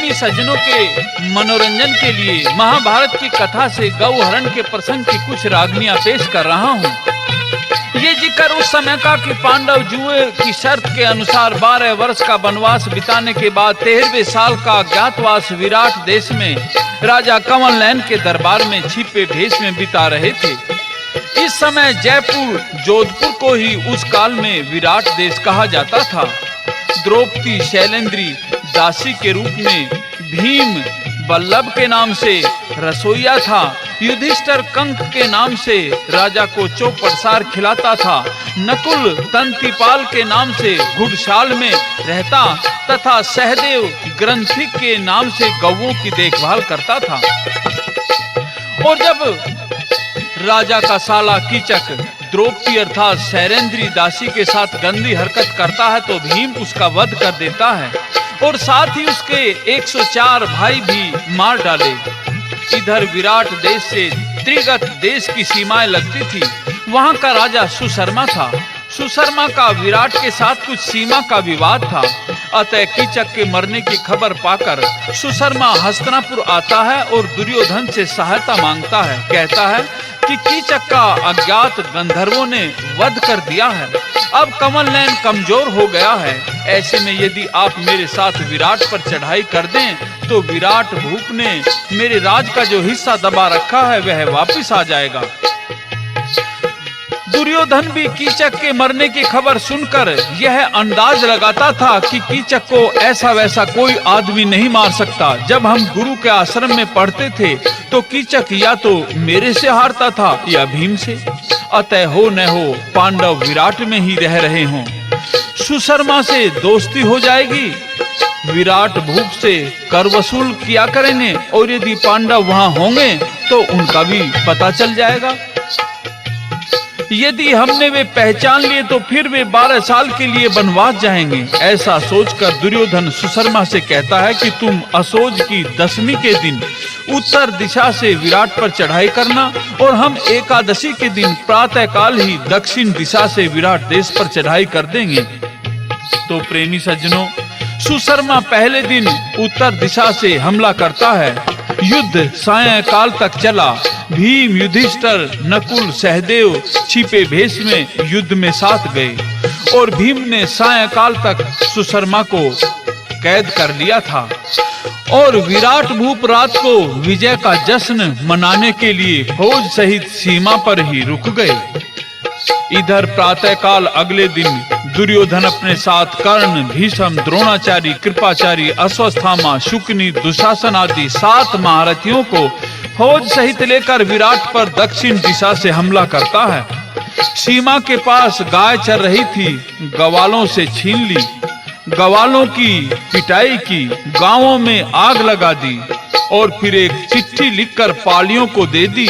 प्रेमी सज्जनों के मनोरंजन के लिए महाभारत की कथा से गौहरण के प्रसंग की कुछ रागनियां पेश कर रहा हूं। ये जिक्र उस समय का कि पांडव जुए की शर्त के अनुसार 12 वर्ष का वनवास बिताने के बाद 13वें साल का अज्ञातवास विराट देश में राजा कंवन नयन के दरबार में छिपे भेष में बिता रहे थे। इस समय जयपुर जोधपुर को ही उस काल में विराट देश कहा जाता था। द्रौपदी शैलेंद्री दासी के रूप में, भीम बल्लभ के नाम से रसोइया था, युधिष्ठिर कंक के नाम से राजा को चौपड़सार खिलाता था, नकुल तंतिपाल के नाम से घुड़शाल में रहता तथा सहदेव ग्रंथिक के नाम से गौओं की देखभाल करता था। और जब राजा का साला कीचक द्रौपदी अर्थात शैलेंद्री दासी के साथ गंदी हरकत करता है तो भीम उसका वध कर देता है और साथ ही उसके 104 भाई भी मार डाले। इधर विराट देश से त्रिगत देश की सीमाएं लगती थी। वहां का राजा सुशर्मा था। सुशर्मा का विराट के साथ कुछ सीमा का विवाद था। अतः कीचक के मरने की खबर पाकर सुशर्मा हस्तिनापुर आता है और दुर्योधन से सहायता मांगता है। कहता है कि कीचक का अज्ञात गंधर्वों ने वध कर दिया है। अब कंवन नयन कमजोर हो गया है। ऐसे में यदि आप मेरे साथ विराट पर चढ़ाई कर दें तो विराट भूप ने मेरे राज का जो हिस्सा दबा रखा है वह वापस आ जाएगा। दुर्योधन भी कीचक के मरने की खबर सुनकर यह अंदाज लगाता था कि कीचक को ऐसा वैसा कोई आदमी नहीं मार सकता। जब हम गुरु के आश्रम में पढ़ते थे तो कीचक या तो मेरे से हारता था या भीम से। अतः हो न हो पांडव विराट में ही रह रहे हों। सुशर्मा से दोस्ती हो जाएगी, विराट भूप से कर वसूल किया करेंगे और यदि पांडव वहां होंगे तो उनका भी पता चल जाएगा। यदि हमने वे पहचान लिए तो फिर वे 12 साल के लिए वनवास जाएंगे। ऐसा सोचकर दुर्योधन सुशर्मा से कहता है कि तुम असोज की 10वीं के दिन उत्तर दिशा से विराट पर चढ़ाई करना और हम एकादशी के दिन प्रातः काल ही दक्षिण दिशा से विराट देश पर चढ़ाई कर देंगे। तो प्रेमी सज्जनों, सुशर्मा पहले दिन उत्तर दिशा से हमला करता है। युद्ध सायंकाल तक चला। भीम, युधिष्ठिर, नकुल, सहदेव छिपे भेष में युद्ध में साथ गए और भीम ने सायंकाल तक सुशर्मा को कैद कर लिया था और विराट भूप रात को विजय का जश्न मनाने के लिए फौज सहित सीमा पर ही रुक गए। इधर प्रातःकाल अगले दिन दुर्योधन अपने साथ कर्ण, भीष्म, द्रोणाचार्य, कृपाचार्य, अश्वत्थामा, शुकनी, दुशासन आदि 7 महारथियों को फौज सहित लेकर विराट पर दक्षिण दिशा से हमला करता है। सीमा के पास गाय चर रही थी, गवालों से छीन ली, गवालों की पिटाई की, गांवों में आग लगा दी और फिर एक चिट्ठी लिखकर पालियों को दे दी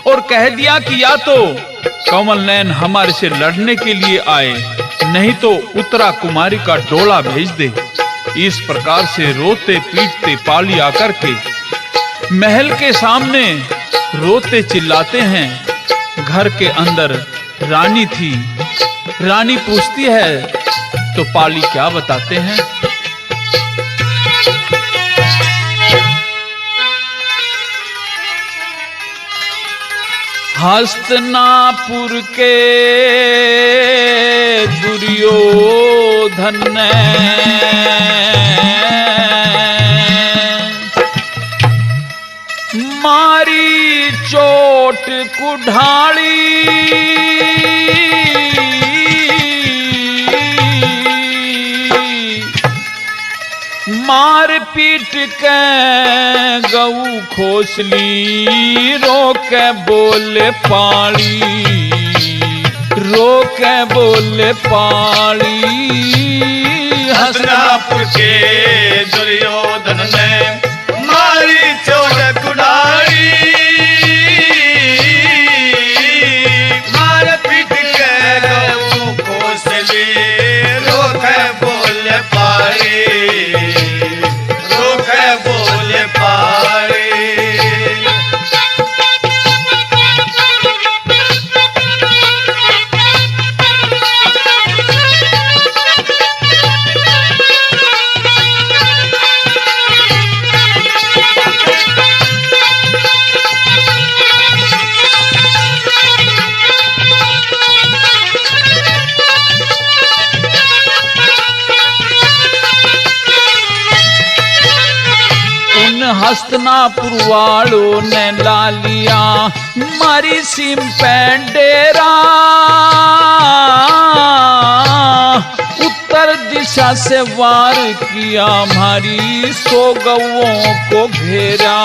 और कह दिया कि या तो कंवन नयन हमारे से लड़ने के लिए आए, नहीं तो उत्तरा कुमारी का डोला भेज दे। इस प्रकार से रोते पीटते पाली आकर के महल के सामने रोते चिल्लाते हैं। घर के अंदर रानी थी। रानी पूछती है तो पाली क्या बताते हैं। हस्तिनापुर के दुर्योधन ने मारी चोट कुढ़ाड़ी, मार पीट के गऊ खोसली, रोके बोले पाली, रोके बोले पाली। हस्तिनापुर के दुर्योधन ने मारी चोट कुढ़ाड़ी, मार पीट के गऊ खोसली, रोके बोले पाली, रोके बोले पाली। हस्तनापुर वालों ने ला लिया मारी सीम पे डेरा। उत्तर दिशा से वार किया हमारी 100 गौओं को घेरा।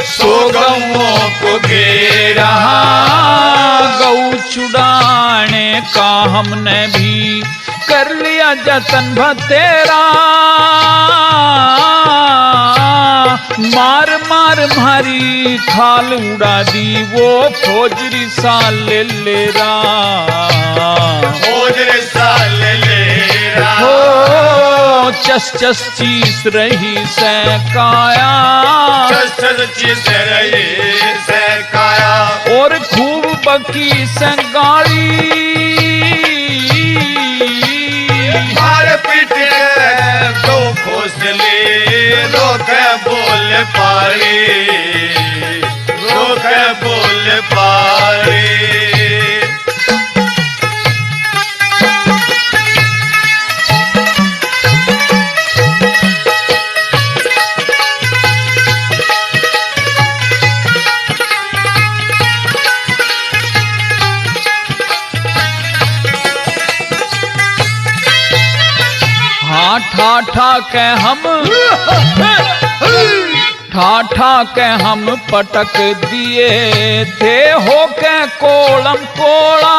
100 गौओं को घेरा। गौ छुड़ाने का हमने भी कर लिया जतन भतेरा। मार मार मारी खाल उड़ा दी वो फौजरी साल ले रहा। फौजरी साल ले रहा। हो चस चस चीस रही से काया। चस चस चीस रही से काया। और खूब बकी से गाड़ी। मार पीट दो खोसले रोक बोल पारी। रोक बोल पारी। ठाठा के हम ठाठा के हम पटक दिए थे हो के कोलम कोड़ा।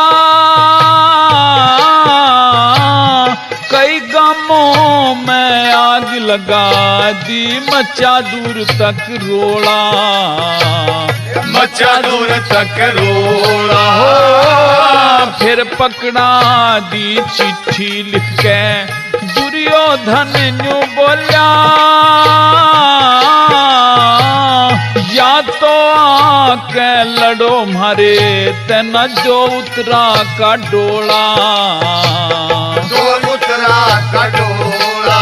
कई गांवों में आग लगा दी मचा दूर तक रोड़ा। मचा दूर तक रोड़ा। हो फिर पकड़ा दी चिट्ठी लिख के दुर्योधन न्यू बोला। या तो आके लड़ो मारे तना जो उतरा का डोला। जो उतरा का डोला।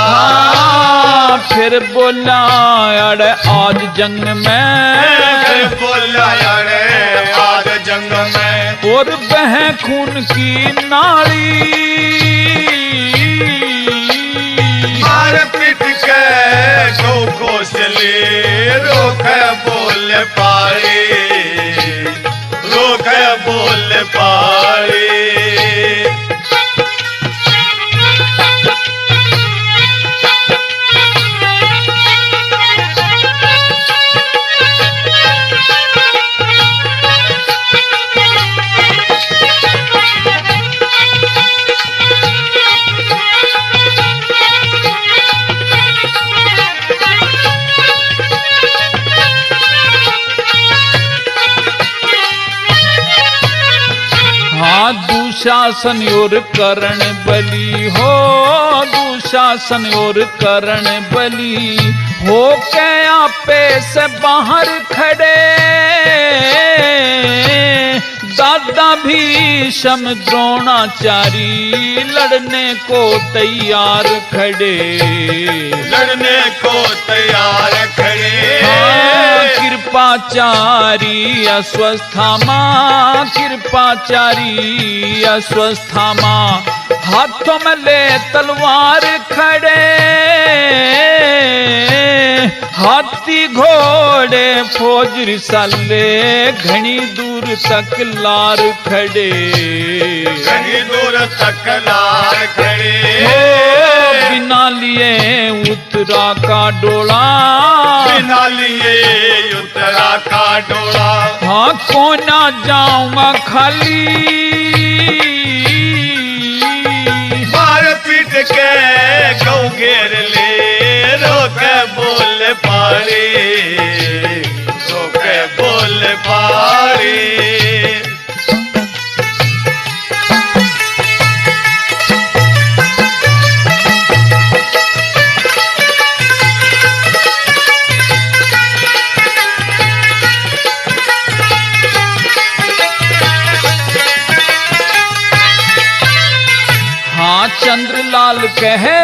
फिर बोला अरे आज जंग में। बोला अरे आज जंग में। और बह खून की नाली। मार पीट के गौ घोसले रोक बोल पारी। रोक बोल पारी। दुशासन और करण बली हो। दुशासन और करण बली हो के आपे से बाहर खड़े। दादा भीष्म द्रोणाचारी लड़ने को तैयार खड़े। लड़ने को तैयार खड़े। कृपाचारी अस्वस्थामा। कृपाचारी अस्वस्थामा हाथों में ले तलवार खड़े। हाथी घोड़े फौज साले घनी दूर तक लार खड़े। घनी दूर तक लार खड़े। बिना लिए उतरा का डोला। बिना लिए उतरा का डोला। हाँ को ना जाऊंगा खाली। मार पीट के गौ घेर ले रोक बोल पारी। रोक बोल पारी। चंद्रलाल कहे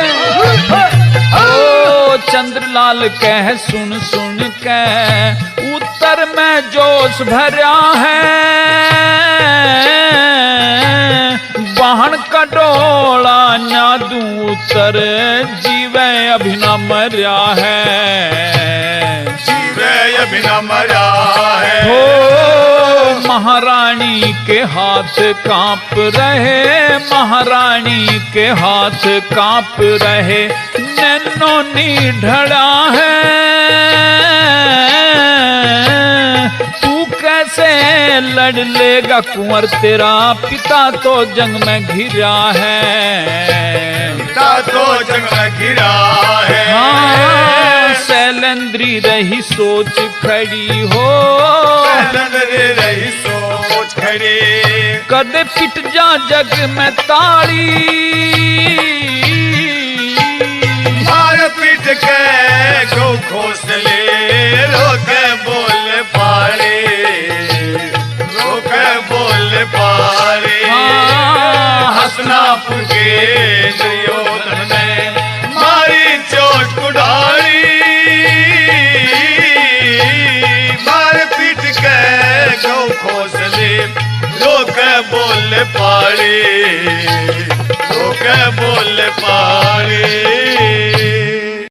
ओ चंद्रलाल कह सुन सुन के उत्तर में जोश भरा है। बाहन का डोला नादू उतर जीवे अभी न मर्या है। जीवे अभी न मरा है। हो महारानी के हाथ कांप रहे, महारानी के हाथ कांप रहे, नैनो निढड़ा है। तू कैसे लड़ लेगा कुंवर, तेरा पिता तो जंग में घिरा है। पिता तो जंग में घिरा है। हाँ शैलेंद्री रही सोच खड़ी हो, शैलेंद्री रही सोच खड़ी, कदे पिट जा जग में ताड़ी। मार पीट के गौ घोंसले रोक बोल पारे, रोक बोल पारे। हसनापुर के दुर्योधन ने मारी चोट कुड़ारी, मार पीट के गौ घोंसले रोक बोल पारे, रोक बोल पारे।